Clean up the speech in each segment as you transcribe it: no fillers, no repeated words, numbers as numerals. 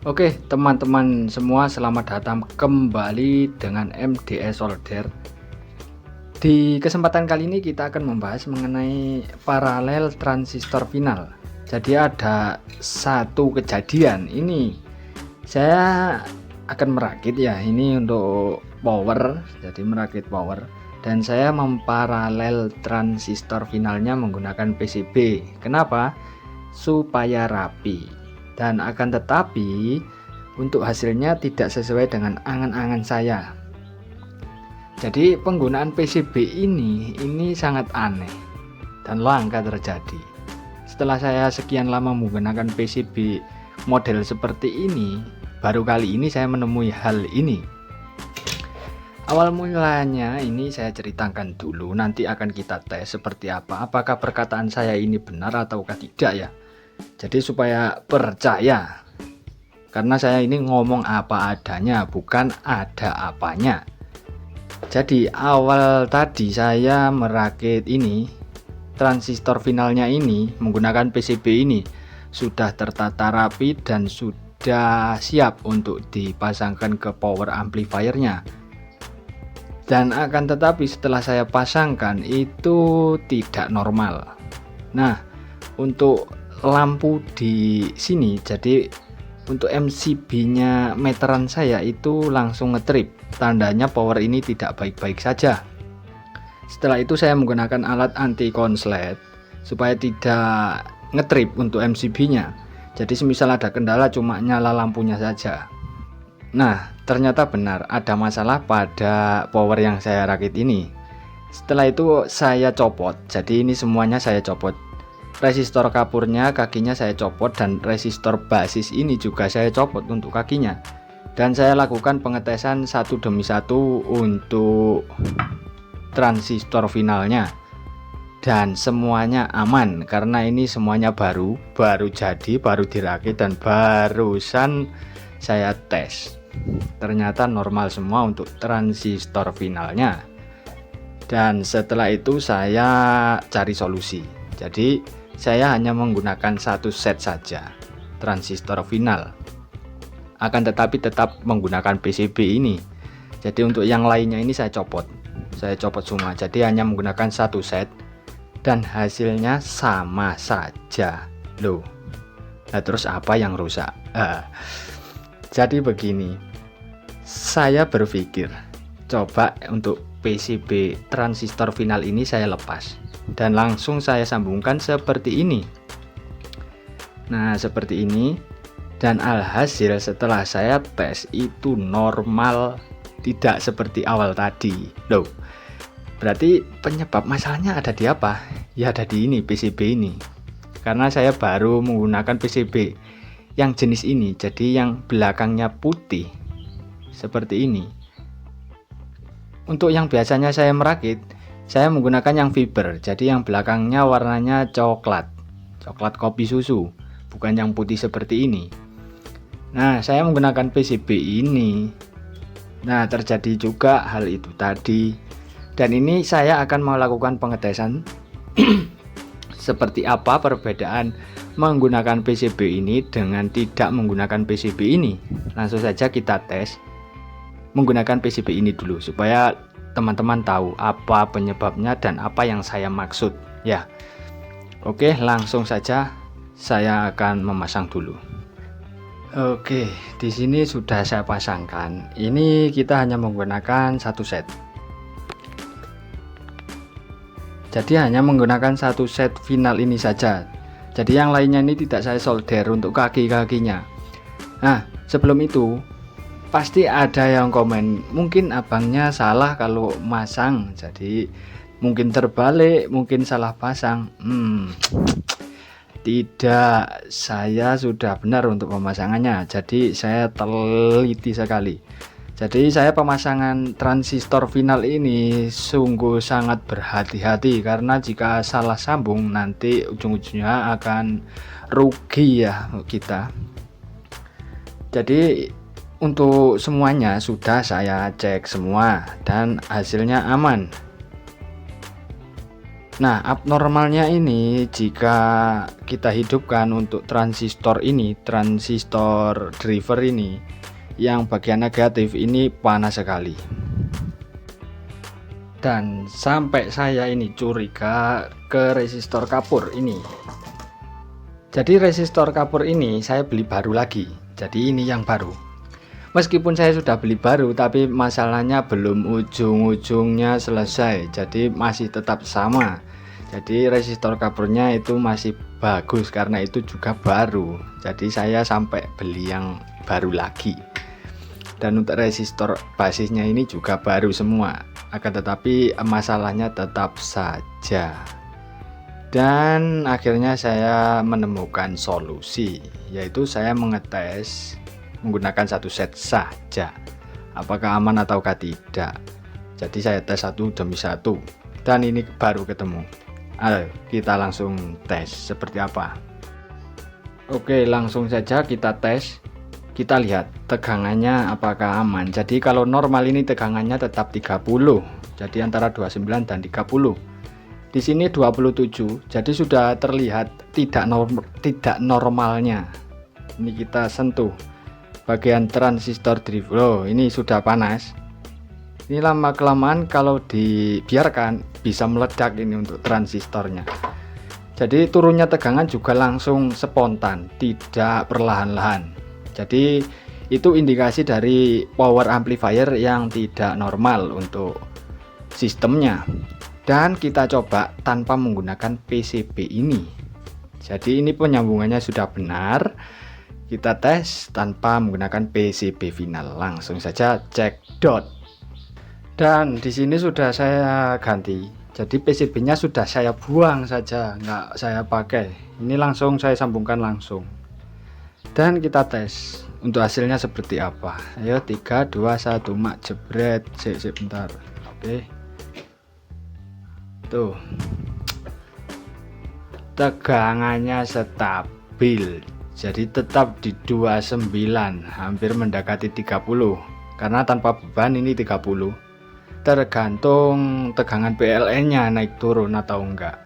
Oke, teman-teman semua, selamat datang kembali dengan MDS Solder. Di kesempatan kali ini kita akan membahas mengenai paralel transistor final. Jadi ada satu kejadian ini, saya akan merakit ya, ini untuk power, jadi merakit power, dan saya memparalel transistor finalnya menggunakan PCB. Kenapa? Supaya rapi. Dan akan tetapi untuk hasilnya tidak sesuai dengan angan-angan saya. Jadi penggunaan PCB ini sangat aneh dan langka terjadi. Setelah saya sekian lama menggunakan PCB model seperti ini, baru kali ini saya menemui hal ini. Awal mulanya ini saya ceritakan dulu, nanti akan kita tes seperti apa, apakah perkataan saya ini benar ataukah tidak ya. Jadi supaya percaya, karena saya ini ngomong apa adanya, bukan ada apanya. Jadi awal tadi saya merakit ini, transistor finalnya ini menggunakan PCB ini sudah tertata rapi dan sudah siap untuk dipasangkan ke power amplifiernya. Dan akan tetapi setelah saya pasangkan itu tidak normal. Nah, untuk lampu di sini, jadi untuk MCB-nya meteran saya itu langsung ngetrip, tandanya power ini tidak baik-baik saja. Setelah itu saya menggunakan alat anti konslet supaya tidak ngetrip untuk MCB-nya. Jadi semisal ada kendala cuma nyala lampunya saja. Nah, ternyata benar ada masalah pada power yang saya rakit ini. Setelah itu saya copot, jadi ini semuanya saya copot. Resistor kapurnya, kakinya saya copot, dan resistor basis ini juga saya copot untuk kakinya. Dan saya lakukan pengetesan satu demi satu untuk transistor finalnya. Dan semuanya aman karena ini semuanya baru jadi, baru dirakit dan barusan saya tes. Ternyata normal semua untuk transistor finalnya. Dan setelah itu saya cari solusi. Jadi saya hanya menggunakan satu set saja transistor final, akan tetapi tetap menggunakan PCB ini. Jadi untuk yang lainnya ini saya copot semua, jadi hanya menggunakan satu set dan hasilnya sama saja loh. Nah, terus apa yang rusak? Jadi begini, saya berpikir coba untuk PCB transistor final ini saya lepas dan langsung saya sambungkan seperti ini. Nah, seperti ini, dan alhasil setelah saya tes itu normal, tidak seperti awal tadi loh. Berarti penyebab masalahnya ada di apa? Ya ada di ini, PCB ini. Karena saya baru menggunakan PCB yang jenis ini, jadi yang belakangnya putih seperti ini. Untuk yang biasanya saya merakit, saya menggunakan yang fiber, jadi yang belakangnya warnanya coklat kopi susu, bukan yang putih seperti ini. Nah, saya menggunakan PCB ini. Nah, terjadi juga hal itu tadi. Dan ini saya akan melakukan pengetesan seperti apa perbedaan menggunakan PCB ini dengan tidak menggunakan PCB ini. Langsung saja kita tes menggunakan PCB ini dulu supaya teman-teman tahu apa penyebabnya dan apa yang saya maksud ya. Oke, langsung saja saya akan memasang dulu. Oke, di sini sudah saya pasangkan. Ini kita hanya menggunakan satu set. Jadi hanya menggunakan satu set final ini saja. Jadi yang lainnya ini tidak saya solder untuk kaki-kakinya. Nah, sebelum itu pasti ada yang komen, mungkin abangnya salah kalau masang, jadi mungkin terbalik, mungkin salah pasang. Tidak, saya sudah benar untuk pemasangannya, jadi saya teliti sekali. Jadi saya pemasangan transistor final ini sungguh sangat berhati-hati, karena jika salah sambung nanti ujung-ujungnya akan rugi ya kita. Jadi untuk semuanya sudah saya cek semua dan hasilnya aman. Nah, abnormalnya ini jika kita hidupkan untuk transistor ini, transistor driver ini, yang bagian negatif ini panas sekali. Dan sampai saya ini curiga ke resistor kapur ini. Jadi resistor kapur ini saya beli baru lagi. Jadi ini yang baru. Meskipun saya sudah beli baru, tapi masalahnya belum ujung-ujungnya selesai. Jadi masih tetap sama. Jadi resistor kapurnya itu masih bagus karena itu juga baru. Jadi saya sampai beli yang baru lagi. Dan untuk resistor basisnya ini juga baru semua. Akan tetapi masalahnya tetap saja. Dan akhirnya saya menemukan solusi, yaitu saya mengetes menggunakan satu set saja apakah aman ataukah tidak. Jadi saya tes satu demi satu dan ini baru ketemu. Ayo kita langsung tes seperti apa. Oke, langsung saja kita tes. Kita lihat tegangannya apakah aman. Jadi kalau normal ini tegangannya tetap 30, jadi antara 29 dan 30. Di sini 27, jadi sudah terlihat tidak normalnya. Ini kita sentuh bagian transistor driver. Oh, ini sudah panas. Ini lama kelamaan kalau dibiarkan bisa meledak ini untuk transistornya. Jadi turunnya tegangan juga langsung spontan, tidak perlahan-lahan. Jadi itu indikasi dari power amplifier yang tidak normal untuk sistemnya. Dan kita coba tanpa menggunakan PCB ini. Jadi ini penyambungannya sudah benar. Kita tes tanpa menggunakan PCB final. Langsung saja cek dot. Dan di sini sudah saya ganti. Jadi PCB-nya sudah saya buang saja, nggak saya pakai. Ini langsung saya sambungkan langsung. Dan kita tes untuk hasilnya seperti apa. Ayo 3, 2, 1 mak jebret. Bentar. Oke. Tuh. Tegangannya stabil. Jadi tetap di 29, hampir mendekati 30. Karena tanpa beban ini 30. Tergantung tegangan PLN-nya naik turun atau enggak.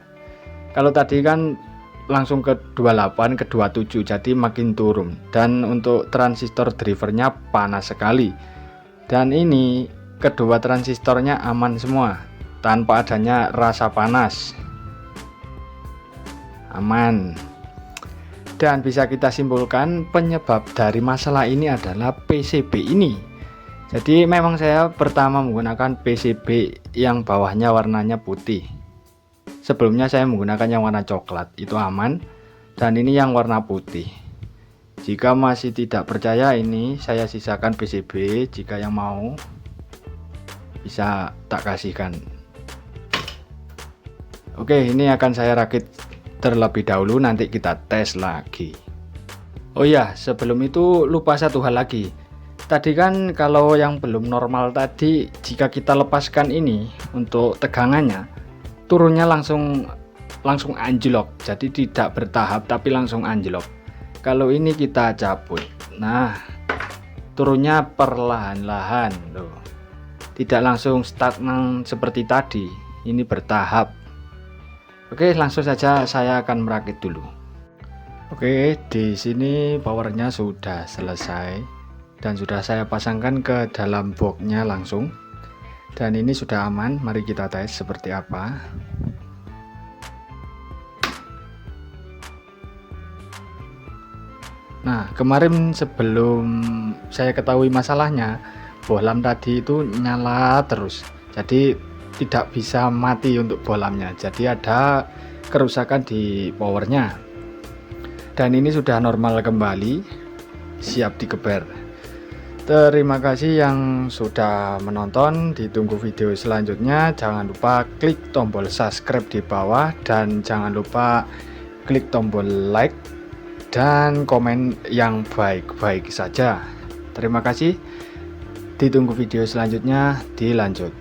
Kalau tadi kan langsung ke 28 ke 27, jadi makin turun. Dan untuk transistor drivernya panas sekali. Dan ini kedua transistornya aman semua tanpa adanya rasa panas. Aman. Dan bisa kita simpulkan penyebab dari masalah ini adalah PCB ini. Jadi memang saya pertama menggunakan PCB yang bawahnya warnanya putih. Sebelumnya saya menggunakan yang warna coklat, itu aman. Dan ini yang warna putih. Jika masih tidak percaya, ini saya sisakan PCB. Jika yang mau bisa tak kasihkan. Oke, ini akan saya rakit terlebih dahulu, nanti kita tes lagi. Oh ya, sebelum itu lupa satu hal lagi. Tadi kan kalau yang belum normal tadi, jika kita lepaskan ini untuk tegangannya, turunnya langsung anjlok. Jadi tidak bertahap tapi langsung anjlok. Kalau ini kita cabut. Nah, turunnya perlahan-lahan loh. Tidak langsung stagnan seperti tadi. Ini bertahap. Oke, langsung saja saya akan merakit dulu. Oke, di sini powernya sudah selesai dan sudah saya pasangkan ke dalam boxnya langsung. Dan ini sudah aman. Mari kita tes seperti apa. Nah, kemarin sebelum saya ketahui masalahnya, bohlam tadi itu nyala terus. Jadi tidak bisa mati untuk bohlamnya, jadi ada kerusakan di powernya. Dan ini sudah normal kembali, siap dikeber. Terima kasih yang sudah menonton, ditunggu video selanjutnya. Jangan lupa klik tombol subscribe di bawah dan jangan lupa klik tombol like dan komen yang baik-baik saja. Terima kasih, ditunggu video selanjutnya, dilanjut.